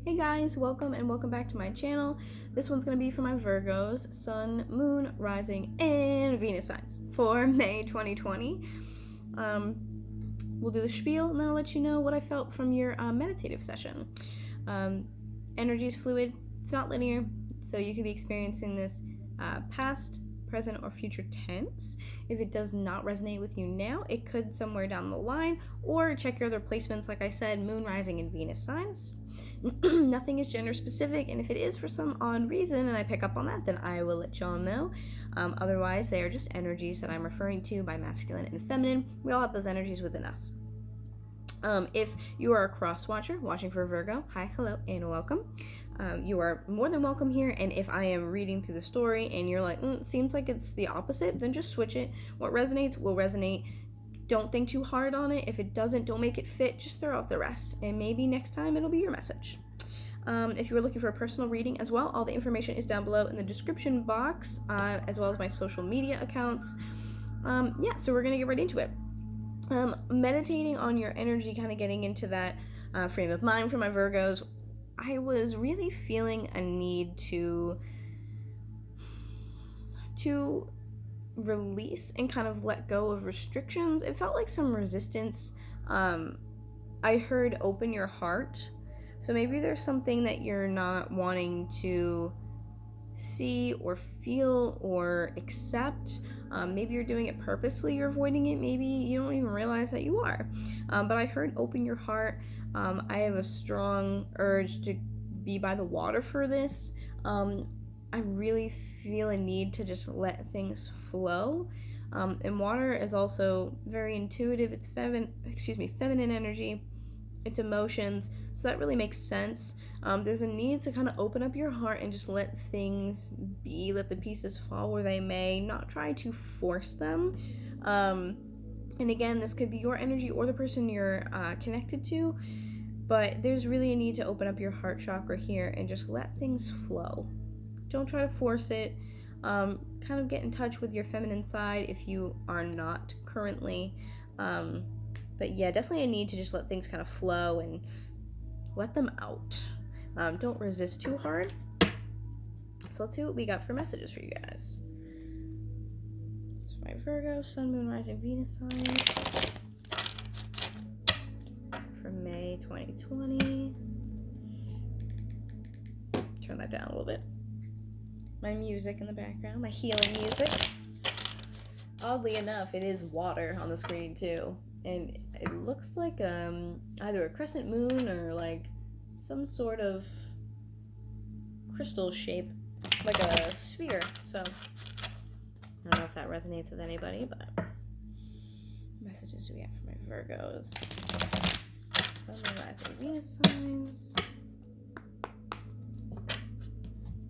Hey guys, welcome back to my channel. This one's going to be for my Virgos, Sun, Moon, Rising, and Venus signs for May 2020. We'll do the spiel and then I'll let you know what I felt from your meditative session. Energy is fluid, it's not linear, so you could be experiencing this past, present, or future tense. If it does not resonate with you now, it could somewhere down the line, or check your other placements, like I said, Moon, Rising, and Venus signs. Nothing is gender specific, and if it is for some odd reason and I pick up on that, then I will let y'all know. Otherwise, they are just energies that I'm referring to by masculine and feminine. We all have those energies within us. If you are a cross watcher watching for Virgo, hi, hello, and welcome. You are more than welcome here, and if I am reading through the story and you're like, seems like it's the opposite, then just switch it. What resonates will resonate. Don't think too hard on it. If it doesn't, don't make it fit. Just throw out the rest, and maybe next time it'll be your message. If you are looking for a personal reading as well, all the information is down below in the description box, as well as my social media accounts. So we're gonna get right into it. Meditating on your energy, kind of getting into that frame of mind for my Virgos, I was really feeling a need to release and kind of let go of restrictions. It felt like some resistance. I heard open your heart. So maybe there's something that you're not wanting to see or feel or accept. Maybe you're doing it purposely, you're avoiding it. Maybe you don't even realize that you are. But I heard open your heart. I have a strong urge to be by the water for this. I really feel a need to just let things flow. And water is also very intuitive. It's feminine energy. It's emotions. So that really makes sense. There's a need to kind of open up your heart and just let things be. Let the pieces fall where they may. Not try to force them. And again, this could be your energy or the person you're connected to. But there's really a need to open up your heart chakra here and just let things flow. Don't try to force it. Kind of get in touch with your feminine side if you are not currently. But yeah, definitely a need to just let things kind of flow and let them out. Don't resist too hard. So let's see what we got for messages for you guys. It's my Virgo, Sun, Moon, Rising, Venus signs for May 2020. Turn that down a little bit. My music in the background, my healing music. Oddly enough, it is water on the screen too, and it looks like either a crescent moon or like some sort of crystal shape, like a sphere. So I don't know if that resonates with anybody, but what messages do we have for my Virgos? Sun, Moon, Rising, Venus signs.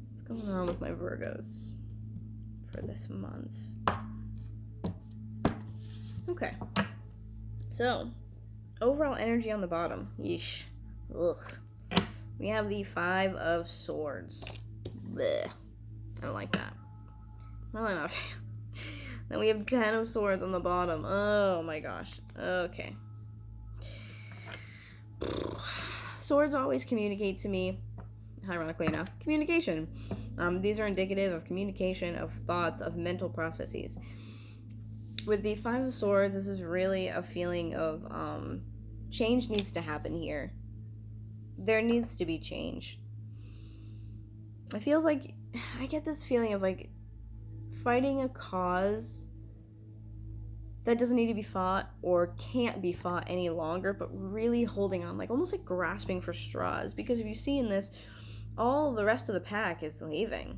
What's going on with my Virgos for this month? Okay. So, overall energy on the bottom. Yeesh. Ugh. We have the 5 of Swords. Blech. I don't like that. Really not a fan. Then we have 10 of Swords on the bottom. Oh my gosh. Okay. Swords always communicate to me, ironically enough, communication. These are indicative of communication, of thoughts, of mental processes. With the 5 of Swords, this is really a feeling of change needs to happen here. There needs to be change. It feels like, I get this feeling of like fighting a cause that doesn't need to be fought or can't be fought any longer, but really holding on, like almost like grasping for straws. Because if you see in this, all the rest of the pack is leaving.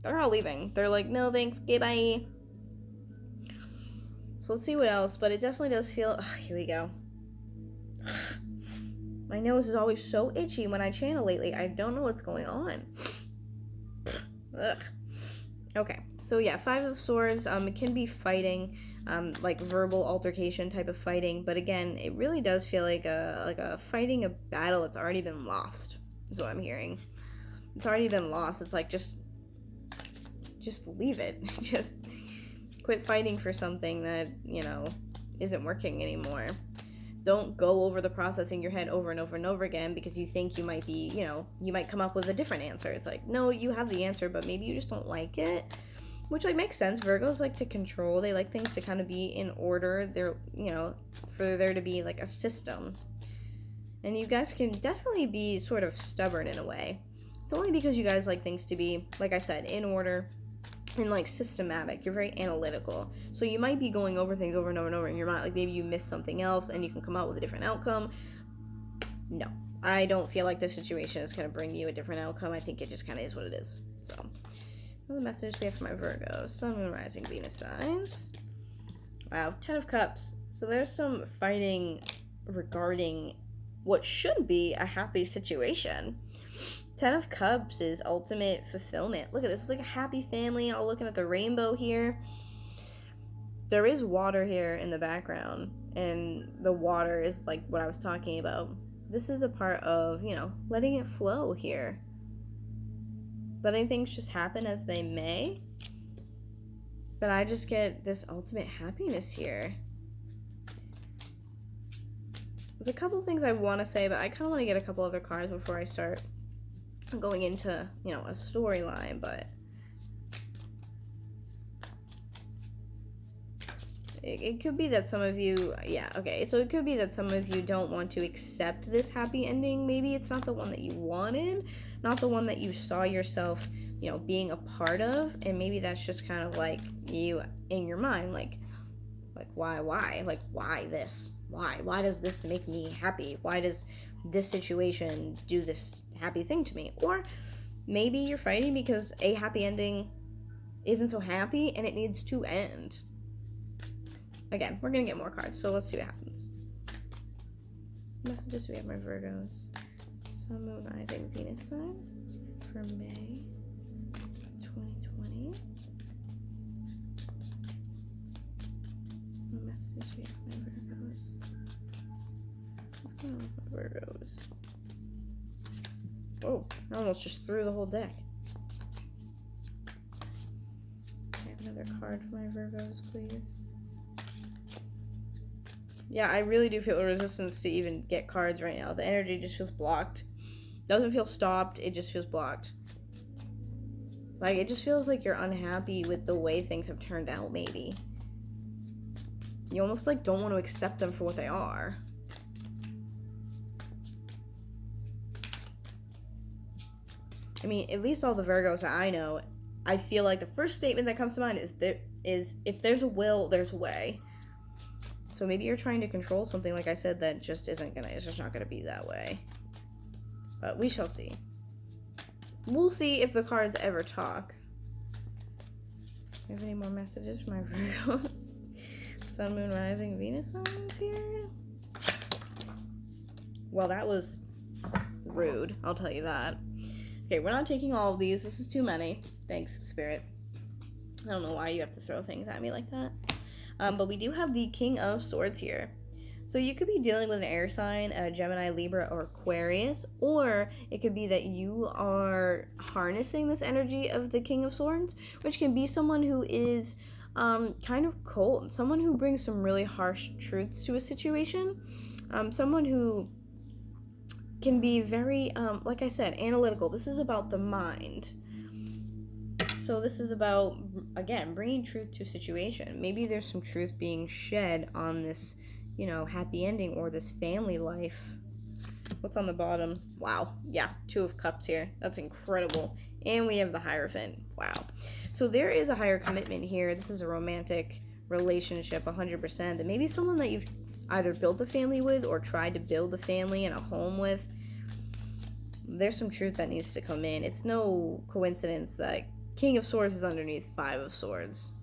They're all leaving. They're like, no thanks, okay, bye. So let's see what else, but it definitely does feel, here we go. My nose is always so itchy when I channel lately. I don't know what's going on. Ugh. Okay, so yeah, 5 of Swords, it can be fighting, like verbal altercation type of fighting, but again, it really does feel like a fighting a battle that's already been lost, is what I'm hearing. It's already been lost. It's like, just leave it. Just quit fighting for something that, isn't working anymore. Don't go over the process in your head over and over and over again because you think you might be, you might come up with a different answer. It's like, no, you have the answer, but maybe you just don't like it, which like makes sense. Virgos like to control. They like things to kind of be in order. They're, for there to be like a system. And you guys can definitely be sort of stubborn in a way. It's only because you guys like things to be, like I said, in order and like systematic. You're very analytical, so you might be going over things over and over and over in your mind, like maybe you missed something else and you can come out with a different outcome. No, I don't feel like this situation is going to bring you a different outcome. I think it just kind of is what it is. So another message we have for my Virgo Sun, Moon, Rising, Venus signs. Wow, 10 of Cups. So there's some fighting regarding what should be a happy situation. 10 of Cups is ultimate fulfillment. Look at this. It's like a happy family, all looking at the rainbow here. There is water here in the background, and the water is like what I was talking about. This is a part of, letting it flow here. Letting things just happen as they may. But I just get this ultimate happiness here. There's a couple things I want to say, but I kind of want to get a couple other cards before I start going into, a storyline. But it could be that some of you, so it could be that some of you don't want to accept this happy ending. Maybe it's not the one that you wanted, not the one that you saw yourself, being a part of, and maybe that's just kind of like you in your mind, like why, like why this, why does this make me happy, why does this situation do this happy thing to me? Or maybe you're fighting because a happy ending isn't so happy and it needs to end. Again, we're gonna get more cards, so let's see what happens. Messages we have my Virgos. Sun, Moon, Rising, Venus signs for May 2020. What messages we have my Virgos? What's going on with my Virgos? Oh, I almost just threw the whole deck. Can I have another card for my Virgos, please? Yeah, I really do feel a resistance to even get cards right now. The energy just feels blocked. Doesn't feel stopped, it just feels blocked. Like, it just feels like you're unhappy with the way things have turned out, maybe. You almost, don't want to accept them for what they are. I mean, at least all the Virgos that I know, I feel like the first statement that comes to mind is if there's a will, there's a way. So maybe you're trying to control something, like I said, that just it's just not gonna be that way. But we shall see. We'll see if the cards ever talk. Do you have any more messages from my Virgos? Sun, Moon, Rising, Venus signs here? Well, that was rude, I'll tell you that. Okay, we're not taking all of these. This is too many. Thanks, Spirit. I don't know why you have to throw things at me like that. But we do have the King of Swords here. So you could be dealing with an air sign, a Gemini, Libra, or Aquarius, or it could be that you are harnessing this energy of the King of Swords, which can be someone who is kind of cold, someone who brings some really harsh truths to a situation, someone who can be very, like I said, analytical. This is about the mind. So this is about, again, bringing truth to a situation. Maybe there's some truth being shed on this, happy ending or this family life. What's on the bottom? Wow. Yeah, 2 of Cups here. That's incredible. And we have the Hierophant. Wow. So there is a higher commitment here. This is a romantic relationship, 100%. That maybe someone that you've either built a family with or tried to build a family and a home with. There's some truth that needs to come in. It's no coincidence that King of Swords is underneath 5 of Swords.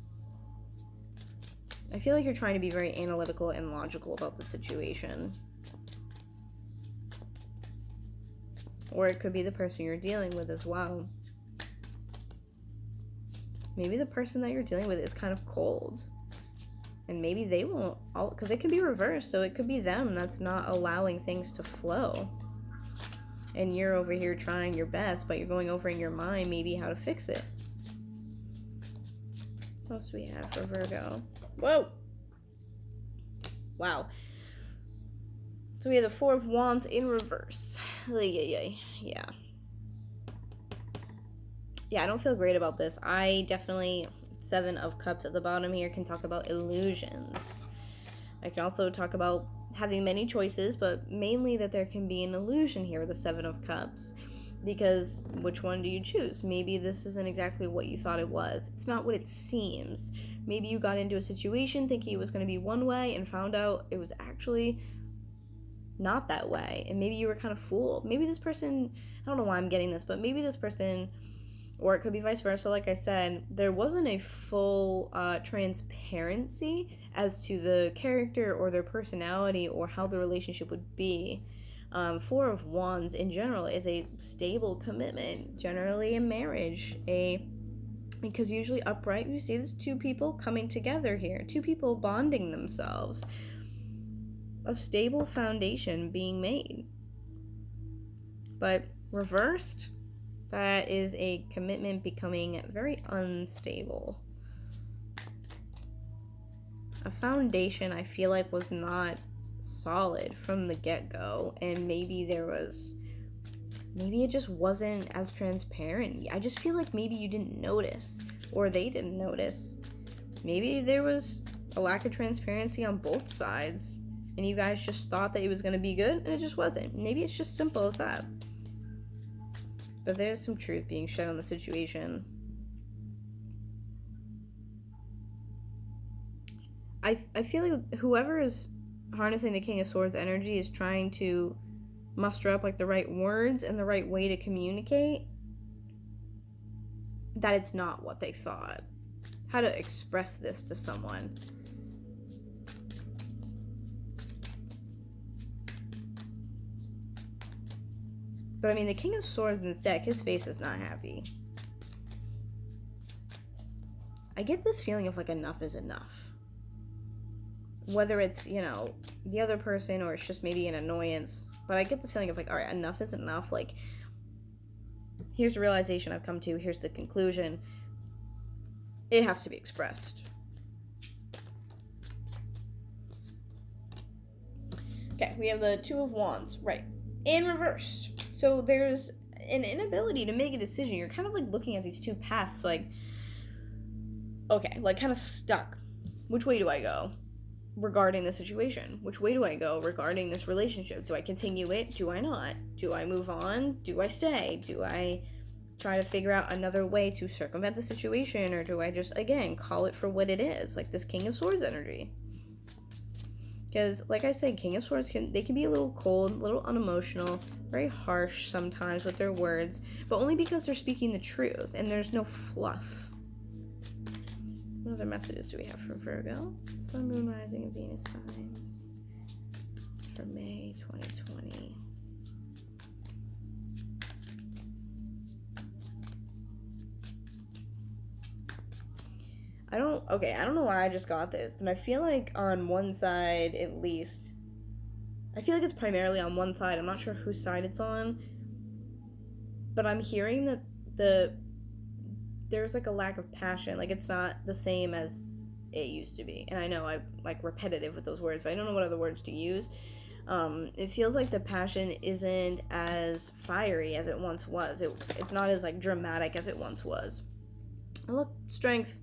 I feel like you're trying to be very analytical and logical about the situation. Or it could be the person you're dealing with as well. Maybe the person that you're dealing with is kind of cold. And maybe they won't, because it could be reversed, so it could be them that's not allowing things to flow. And you're over here trying your best, but you're going over in your mind maybe how to fix it. What else do we have for Virgo? Whoa! Wow. So we have the Four of Wands in reverse. Yeah. Yeah, I don't feel great about this. I definitely, Seven of Cups at the bottom here, can talk about illusions. I can also talk about having many choices, but mainly that there can be an illusion here with the Seven of Cups. Because which one do you choose? Maybe this isn't exactly what you thought it was. It's not what it seems. Maybe you got into a situation thinking it was going to be one way and found out it was actually not that way. And maybe you were kind of fooled. Maybe this person, I don't know why I'm getting this, but maybe this person, or it could be vice versa, like I said, there wasn't a full transparency as to the character or their personality or how the relationship would be. Four of Wands in general is a stable commitment, generally a marriage, because usually upright you see there's two people coming together here, two people bonding themselves, a stable foundation being made. But reversed, that is a commitment becoming very unstable. A foundation I feel like was not solid from the get-go, and maybe it just wasn't as transparent. I just feel like maybe you didn't notice, or they didn't notice. Maybe there was a lack of transparency on both sides, and you guys just thought that it was going to be good, and it just wasn't. Maybe it's just simple as that. But there's some truth being shed on the situation. I feel like whoever is harnessing the King of Swords energy is trying to muster up like the right words and the right way to communicate that it's not what they thought. How to express this to someone. But I mean, the King of Swords in this deck, his face is not happy. I get this feeling of like enough is enough. Whether it's, the other person or it's just maybe an annoyance. But I get this feeling of like, all right, enough is enough. Like, here's the realization I've come to. Here's the conclusion. It has to be expressed. Okay, we have the Two of Wands, right, in reverse. So there's an inability to make a decision. You're kind of like looking at these two paths like, okay, like kind of stuck. Which way do I go regarding the situation? Which way do I go regarding this relationship? Do I continue it? Do I not? Do I move on? Do I stay? Do I try to figure out another way to circumvent the situation? Or do I just, again, call it for what it is? Like this King of Swords energy. Because, like I said, King of Swords, can be a little cold, a little unemotional, very harsh sometimes with their words, but only because they're speaking the truth and there's no fluff. What other messages do we have for Virgo? Sun, Moon, Rising, and Venus signs for May 2020. I don't know why I just got this, but I feel like on one side, at least, I feel like it's primarily on one side. I'm not sure whose side it's on, but I'm hearing that there's like a lack of passion. Like it's not the same as it used to be. And I know I'm like repetitive with those words, but I don't know what other words to use. It feels like the passion isn't as fiery as it once was. It's not as like dramatic as it once was. And look, strength.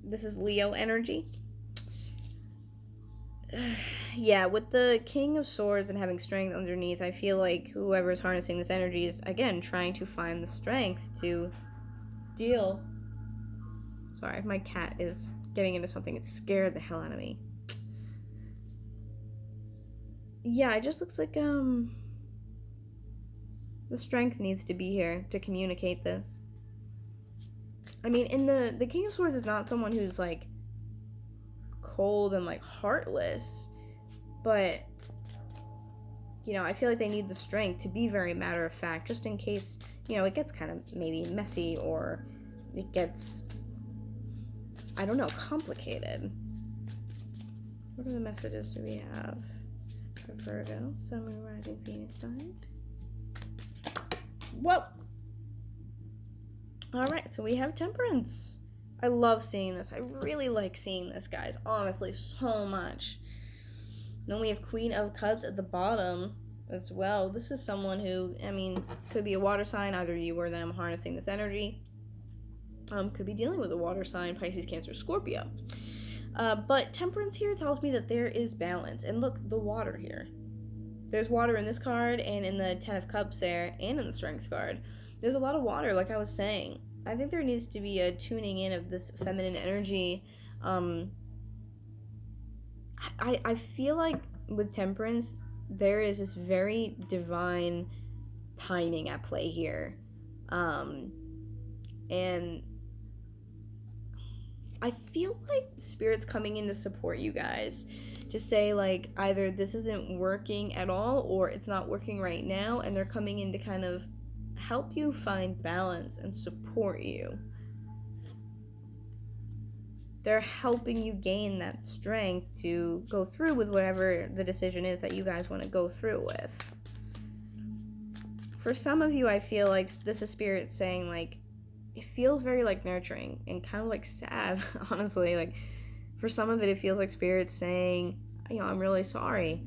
This is Leo energy. Yeah, with the King of Swords and having strength underneath, I feel like whoever's harnessing this energy is, again, trying to find the strength to deal. Sorry, my cat is getting into something. It scared the hell out of me. Yeah, it just looks like, the strength needs to be here to communicate this. I mean, in the King of Swords is not someone who's, like, cold and, like, heartless, but, I feel like they need the strength to be very matter-of-fact, just in case, it gets kind of maybe messy, or it gets, I don't know, complicated. What other messages do we have for Virgo? Sun, Moon, Rising, Venus signs. Whoa! Alright, so we have Temperance. I love seeing this. I really like seeing this, guys. Honestly, so much. Then we have Queen of Cups at the bottom as well. This is someone who, I mean, could be a water sign, either you or them harnessing this energy. Could be dealing with a water sign, Pisces, Cancer, Scorpio. But Temperance here tells me that there is balance. And look, the water here. There's water in this card and in the Ten of Cups there and in the Strength card. There's a lot of water, like I was saying. I think there needs to be a tuning in of this feminine energy. I feel like with Temperance, there is this very divine timing at play here. And I feel like Spirit's coming in to support you guys. To say, like, either this isn't working at all or it's not working right now, and they're coming in to kind of help you find balance and support you. They're helping you gain that strength to go through with whatever the decision is that you guys want to go through with. For some of you, I feel like this is Spirit saying, like, it feels very, like, nurturing and kind of, like, sad, honestly. Like, for some of it, it feels like Spirit saying, you know, I'm really sorry.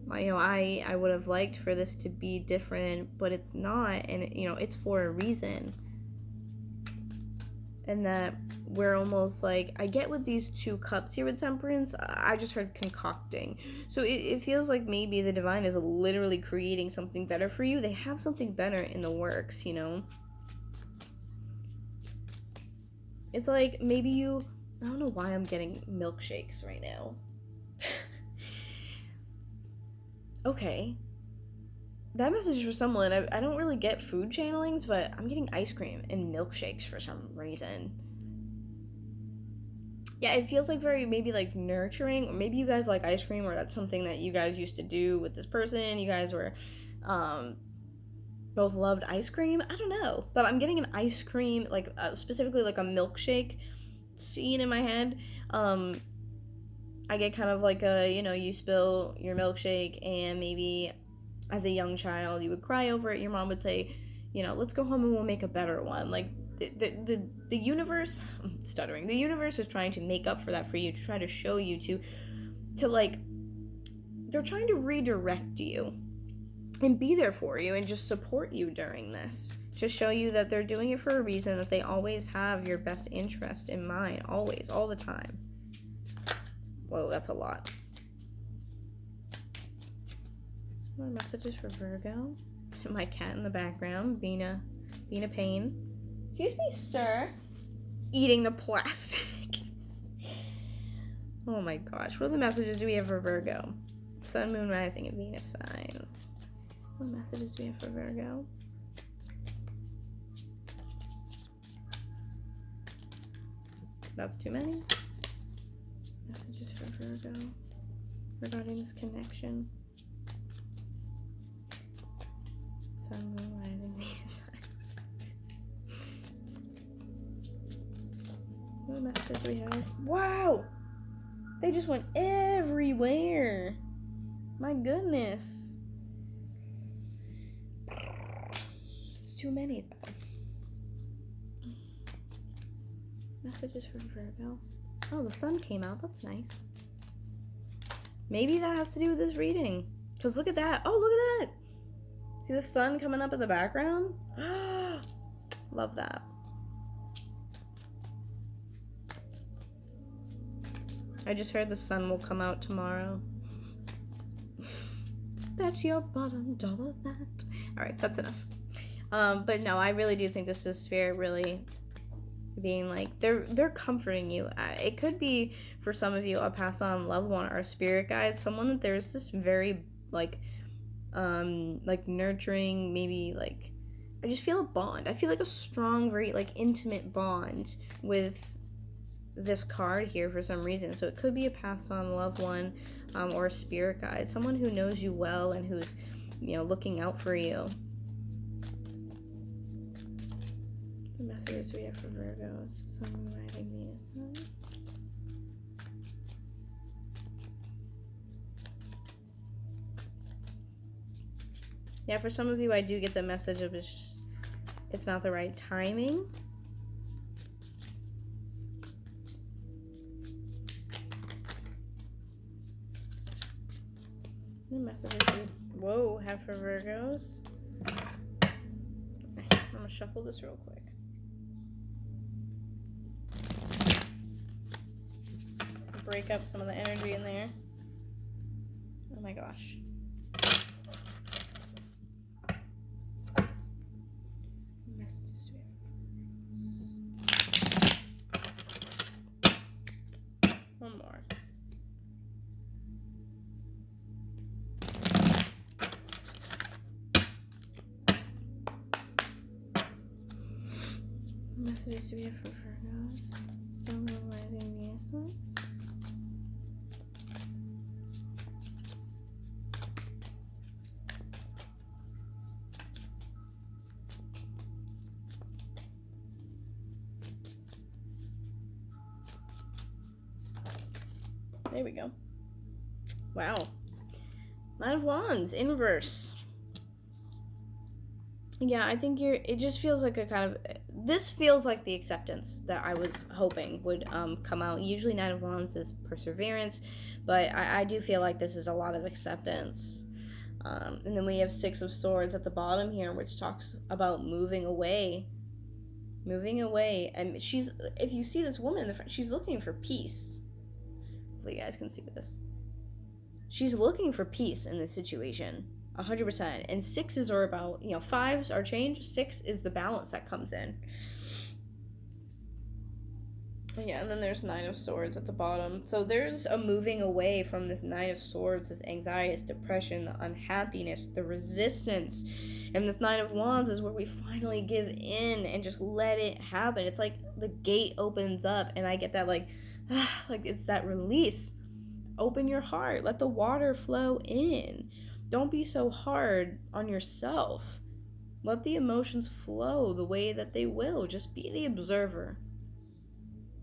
You know, I would have liked for this to be different, but it's not, and, you know, it's for a reason. And that we're almost like, I get with these 2 cups here with Temperance, I just heard concocting. So it feels like maybe the divine is literally creating something better for you. They have something better in the works, you know? It's like maybe you, I don't know why I'm getting milkshakes right now. Okay. That message is for someone. I don't really get food channelings, but I'm getting ice cream and milkshakes for some reason. Yeah, it feels like very maybe like nurturing, or maybe you guys like ice cream, or that's something that you guys used to do with this person. You guys were both loved ice cream. I don't know, but I'm getting an ice cream, like specifically like a milkshake scene in my head. I get kind of like a, you know, you spill your milkshake and maybe as a young child you would cry over it. Your mom would say, you know, let's go home and we'll make a better one. Like the universe, I'm stuttering, the universe is trying to make up for that for you, to try to show you to like, they're trying to redirect you and be there for you and just support you during this, to show you that they're doing it for a reason, that they always have your best interest in mind, always, all the time. Whoa, that's a lot. More messages for Virgo. My cat in the background, being a pain. Excuse me, sir. Eating the plastic. Oh my gosh. What other messages do we have for Virgo? Sun, Moon, Rising, and Venus signs. What messages do we have for Virgo? That's too many. Messages for Virgo regarding this connection. Sun, Moon, Rising, Venus signs. What messages do we have? Wow! They just went everywhere. My goodness. It's too many, though. Messages for Virgo. Oh, the sun came out. That's nice. Maybe that has to do with this reading. Because look at that. Oh, look at that. See the sun coming up in the background? Love that. I just heard the sun will come out tomorrow. Bet your bottom dollar that. Alright, that's enough. But no, I really do think this is Spirit really being like, they're comforting you. It could be, for some of you, a passed on loved one or a spirit guide, someone that there's this very, like nurturing, maybe, like, I just feel a bond. I feel like a strong, very, like, intimate bond with this card here for some reason. So it could be a passed on loved one, or a spirit guide, someone who knows you well and who's, you know, looking out for you. The messages we have for Virgos. Sun, Rising, Venus signs. Yeah, for some of you, I do get the message of it's not the right timing. Messages we have for Virgos. I'm gonna shuffle this real quick. Break up some of the energy in there. Oh my gosh. Messages we have. One more. Messages do we have for Virgos? Sun, Moon, Rising, Venus. There we go. Wow. Nine of Wands, inverse. Yeah, I think it just feels like a kind of, this feels like the acceptance that I was hoping would come out. Usually Nine of Wands is perseverance, but I do feel like this is a lot of acceptance. And then we have Six of Swords at the bottom here, which talks about moving away. And if you see this woman in the front, she's looking for peace. Hopefully you guys can see this. She's looking for peace in this situation, 100%. And sixes are about, fives are change. Six is the balance that comes in. Yeah, and then there's Nine of Swords at the bottom. So there's a moving away from this Nine of Swords, this anxiety, this depression, the unhappiness, the resistance. And this Nine of Wands is where we finally give in and just let it happen. It's like the gate opens up and I get that like it's that release. Open your heart. Let the water flow in. Don't be so hard on yourself. Let the emotions flow the way that they will. Just be the observer.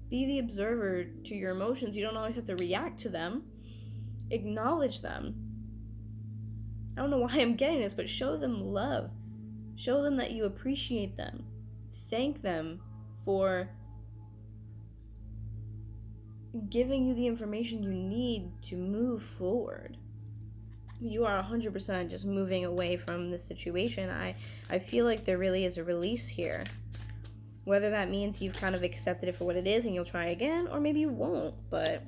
Be the observer to your emotions. You don't always have to react to them. Acknowledge them. I don't know why I'm getting this, but show them love. Show them that you appreciate them. Thank them for giving you the information you need to move forward. You are 100% just moving away from the situation. I feel like there really is a release here. Whether that means you've kind of accepted it for what it is and you'll try again, or maybe you won't, but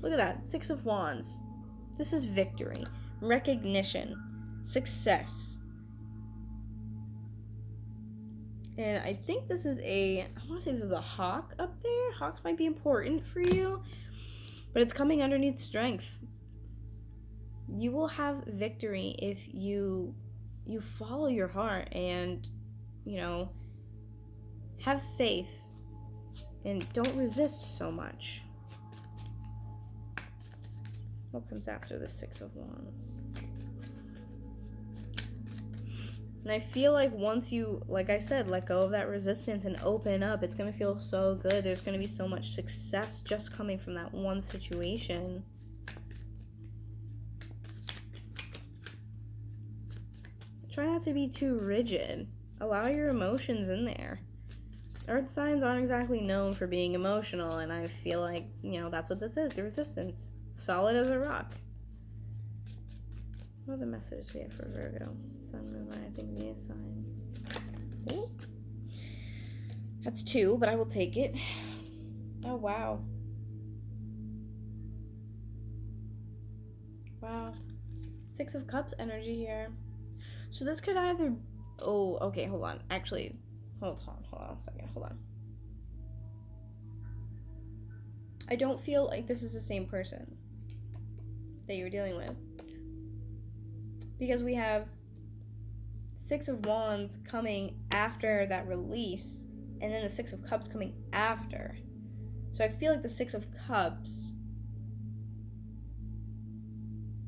look at that. Six of Wands. This is victory, recognition, success. And I think this is I want to say this is a hawk up there. Hawks might be important for you, but it's coming underneath strength. You will have victory if you follow your heart and, have faith and don't resist so much. What comes after the Six of Wands? And I feel like once you, like I said, let go of that resistance and open up, it's going to feel so good. There's going to be so much success just coming from that one situation. Try not to be too rigid. Allow your emotions in there. Earth signs aren't exactly known for being emotional, and I feel like, that's what this is, the resistance. Solid as a rock. What are the messages we have for Virgo? Sun, Moon, Rising, Venus signs. Ooh. That's 2, but I will take it. Oh, wow. Wow. Six of Cups energy here. So this could either... Oh, okay, hold on. Actually, hold on a second. Hold on. I don't feel like this is the same person that you're dealing with. Because we have Six of Wands coming after that release, and then the Six of Cups coming after. So I feel like the Six of Cups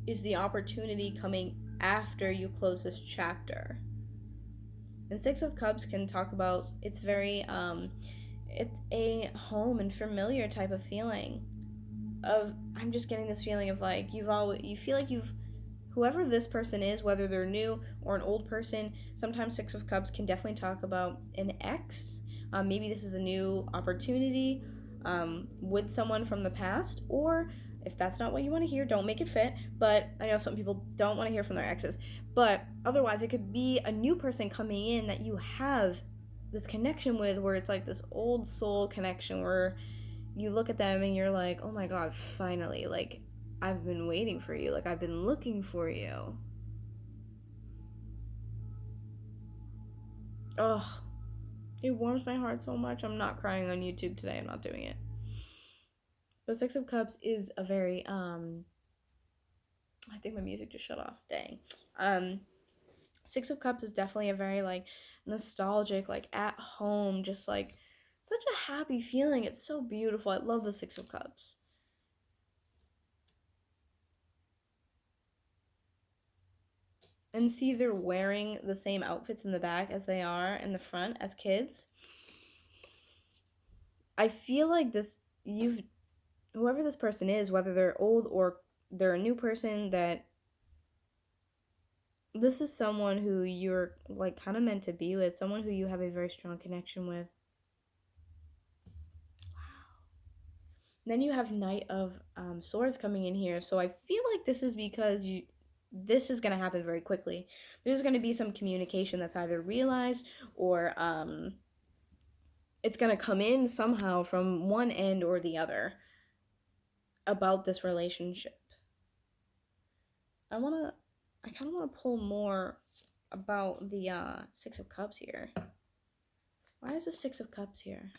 is the opportunity coming after you close this chapter. And Six of Cups can talk about, it's very, it's a home and familiar type of feeling. I'm just getting this feeling of like, you feel like whoever this person is, whether they're new or an old person, sometimes Six of Cups can definitely talk about an ex. Maybe this is a new opportunity with someone from the past, or If that's not what you want to hear, don't make it fit. But I know some people don't want to hear from their exes. But otherwise, it could be a new person coming in that you have this connection with, where it's like this old soul connection where you look at them and you're like, oh my God, finally. Like, I've been waiting for you. Like, I've been looking for you. Oh, it warms my heart so much. I'm not crying on YouTube today. I'm not doing it. But Six of Cups is a very I think my music just shut off. Dang. Um Six of Cups is definitely a very like nostalgic, like at home, just like such a happy feeling. It's so beautiful. I love the Six of Cups. And see, they're wearing the same outfits in the back as they are in the front as kids. I feel like this, you've, whoever this person is, whether they're old or they're a new person, that this is someone who you're like kind of meant to be with, someone who you have a very strong connection with. Then you have Knight of Swords coming in here. So I feel like this is because this is going to happen very quickly. There's going to be some communication that's either realized or it's going to come in somehow from one end or the other about this relationship. I kind of want to pull more about the Six of Cups here. Why is the Six of Cups here?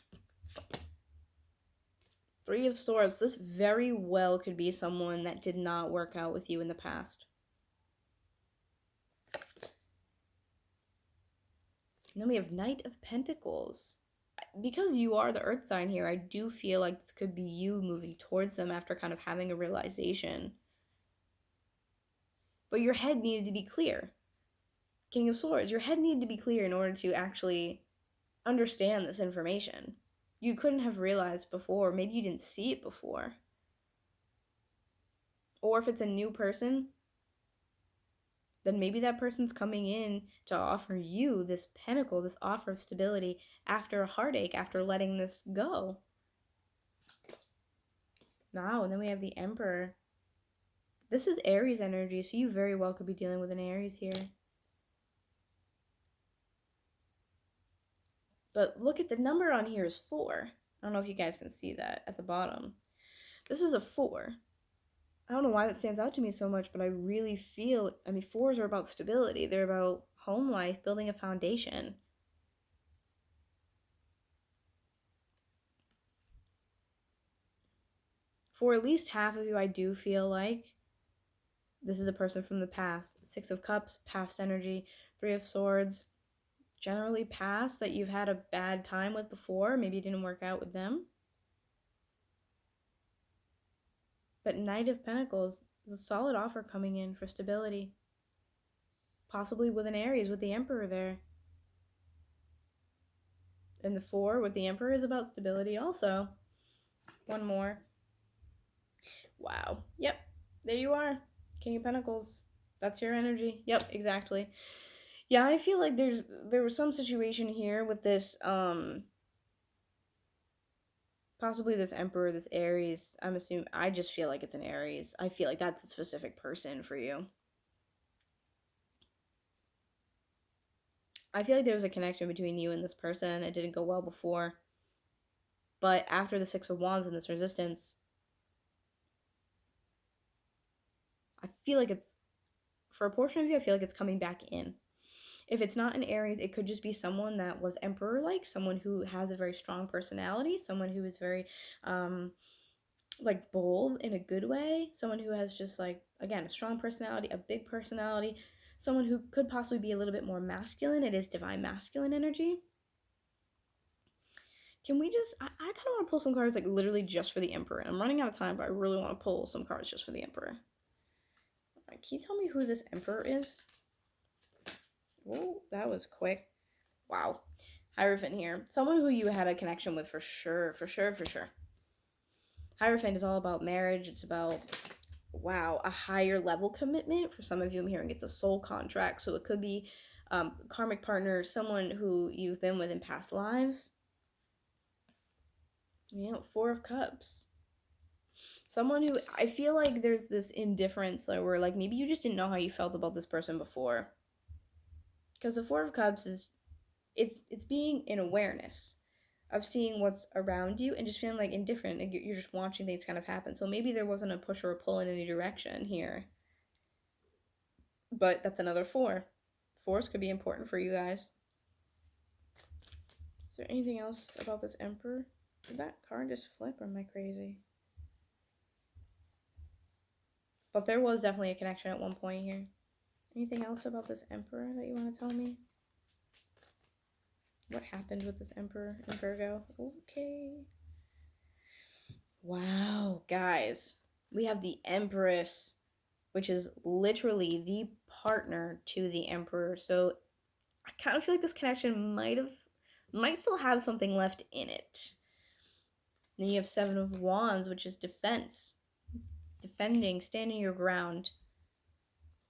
Three of Swords. This very well could be someone that did not work out with you in the past. And then we have Knight of Pentacles. Because you are the Earth sign here, I do feel like this could be you moving towards them after kind of having a realization. But your head needed to be clear. King of Swords, your head needed to be clear in order to actually understand this information. You couldn't have realized before. Maybe you didn't see it before. Or if it's a new person, then maybe that person's coming in to offer you this pentacle, this offer of stability after a heartache, after letting this go. Now, and then we have the Emperor. This is Aries energy, so you very well could be dealing with an Aries here. But look at the number on here is 4. I don't know if you guys can see that at the bottom. This is a 4. I don't know why that stands out to me so much, but I really feel, I mean, 4s are about stability. They're about home life, building a foundation. For at least half of you, I do feel like this is a person from the past. Six of Cups, past energy. Three of Swords, generally past, that you've had a bad time with before. Maybe it didn't work out with them. But Knight of Pentacles is a solid offer coming in for stability. Possibly with an Aries, with the Emperor there. And the 4 with the Emperor is about stability also. One more. Wow. Yep. There you are. King of Pentacles. That's your energy. Yep, exactly. Yeah, I feel like there was some situation here with this possibly this Emperor, this Aries. I'm assuming, I just feel like it's an Aries. I feel like that's a specific person for you. I feel like there was a connection between you and this person. It didn't go well before. But after the Six of Wands and this resistance, I feel like it's, for a portion of you, I feel like it's coming back in. If it's not an Aries, it could just be someone that was Emperor-like, someone who has a very strong personality, someone who is very, like bold in a good way, someone who has just like, again, a strong personality, a big personality, someone who could possibly be a little bit more masculine. It is divine masculine energy. Can we just, I kind of want to pull some cards like literally just for the Emperor. I'm running out of time, but I really want to pull some cards just for the Emperor. Right, can you tell me who this Emperor is? Oh, that was quick. Wow. Hierophant here. Someone who you had a connection with for sure, for sure, for sure. Hierophant is all about marriage. It's about, wow, a higher level commitment. For some of you, I'm hearing it's a soul contract. So it could be karmic partner, someone who you've been with in past lives. You know, 4 of Cups. someone who I feel like there's this indifference where like maybe you just didn't know how you felt about this person before. Because the Four of Cups is it's being in awareness of seeing what's around you and just feeling like indifferent. Like you're just watching things kind of happen. So maybe there wasn't a push or a pull in any direction here. But that's another four. Fours could be important for you guys. Is there anything else about this Emperor? Did that card just flip or am I crazy? But there was definitely a connection at one point here. Anything else about this Emperor that you want to tell me? What happened with this Emperor in Virgo? Okay. Wow, guys. We have the Empress, which is literally the partner to the Emperor. So I kind of feel like this connection might still have something left in it. Then you have Seven of Wands, which is defense. Defending, standing your ground.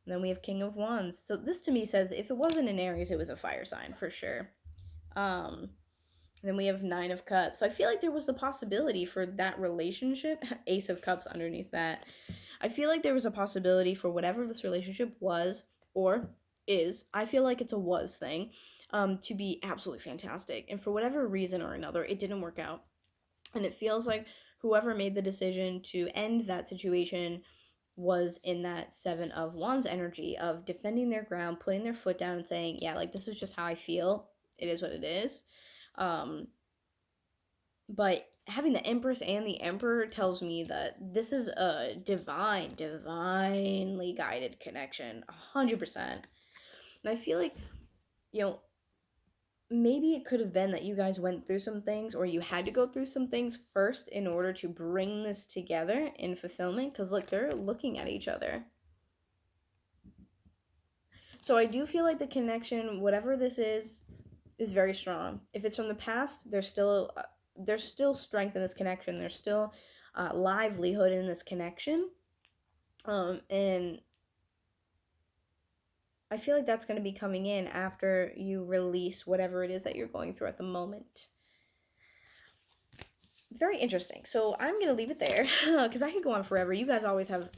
And then we have King of Wands. So this to me says if it wasn't an Aries, it was a fire sign for sure. Then we have Nine of Cups. So I feel like there was the possibility for that relationship. Ace of Cups underneath that. I feel like there was a possibility for whatever this relationship was or is. I feel like it's a was thing. To be absolutely fantastic. And for whatever reason or another, it didn't work out. And it feels like whoever made the decision to end that situation was in that Seven of Wands energy of defending their ground, putting their foot down and saying, yeah, like this is just how I feel. It is what it is. But having the Empress and the Emperor tells me that this is a divinely guided connection, 100%. And I feel like, maybe it could have been that you guys went through some things or you had to go through some things first in order to bring this together in fulfillment. Because look, they're looking at each other. So I do feel like the connection, whatever this is very strong. If it's from the past, there's still strength in this connection. There's still livelihood in this connection. And I feel like that's going to be coming in after you release whatever it is that you're going through at the moment. Very interesting. So I'm going to leave it there because I could go on forever. You guys always have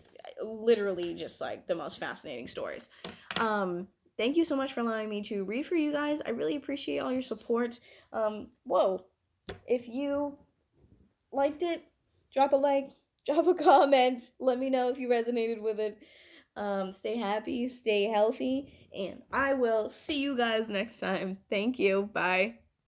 literally just like the most fascinating stories. Thank you so much for allowing me to read for you guys. I really appreciate all your support. If you liked it, drop a like, drop a comment. Let me know if you resonated with it. Stay happy, stay healthy, and I will see you guys next time. Thank you. Bye.